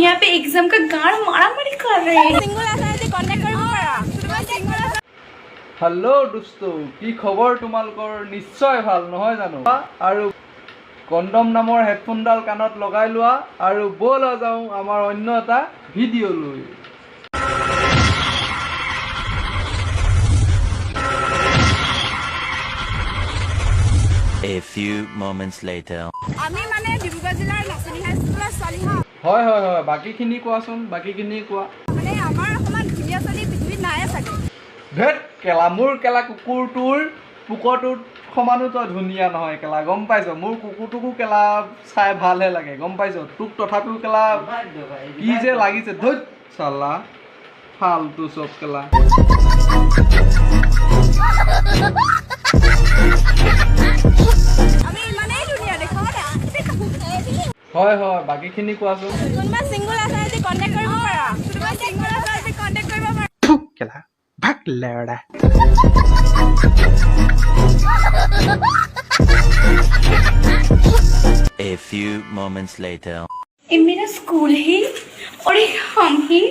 यहाँ पे एग्जाम का गाड़ मारामारी कर रहे हैं। हेलो दोस्तों की खबर तुम्हालोकर निश्चय ভাল নহয় জানো আৰু কন্ডম নামৰ হেডফোনডাল কাণত লগাই লোৱা আৰু বলা যাও আমাৰ অন্য এটা ভিডিও লৈ A few moments later আমি মানে ডিব্ৰুগড় জিলাৰ নাচনি হাই স্কুলৰ ছোৱালী হয় হয় হয় হয় বাকিখিনি কোৱাচোন বাকিখিনি কোৱা মানে আমাৰ সমান ধুনীয়া ছোৱালী পৃথিৱীত নাই চাগে ভেট কেলা মোৰ কেলা কুকুৰটোৰ পুকটোৰ সমানো তই ধুনীয়া নহয় কেলা গম পাইছ মোৰ কুকুৰটোকো কেলা চাই ভালহে লাগে গম পাইছ তোক তথাপিও কেলা কি যে লাগিছে ধৈত চালা ফালতু চব কেলা আমি ইমানেই ধুনীয়া দেখো হয় হয় বাকিখিনি কোৱাচোন কোনোবা চিংগল আছে যদি কণ্টেক্ট কৰিব পাৰা কোনোবা চিংগল আছে যদি কণ্টেক্ট কৰিব পাৰা কেলা ভাগ লেৰা A few moments later ये मेरा स्कूल है और ये हम ही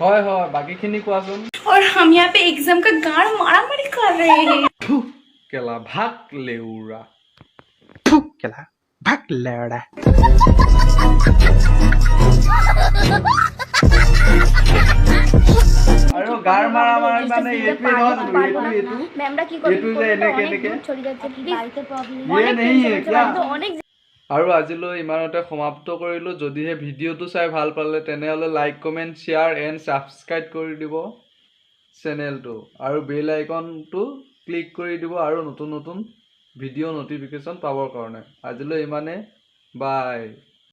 হয় হয় বাকিখিনি কোৱাচোন और हम यहाँ पे एग्जाम का गाड़ मारामारी कर रहे हैं। কেলা ভাগ লেউৰা কেলা ভাগ লেৰা আৰু গাৰ মাৰা মাৰা মানে এইটোৱে নহয় এইটো মেমরা কি এইটো যে এনেকে এনেকে ছড়ি যাচ্ছে বাড়িতে প্রবলেম ইয়ে নেহি হে কিয়া অনেক আৰু আজিলৈ ইমানতে সমাপ্ত কৰিলোঁ যদিহে ভিডিঅ'টো চাই ভাল পালে তেনেহ'লে like comment share and subscribe কৰি দিব চেনেলটো আৰু বেল আইকনটো ক্লিক কৰি দিব আৰু নতুন নতুন ভিডিঅ' ন'টিফিকেশ্যন পাবৰ কাৰণে আজিলৈ ইমানে বাই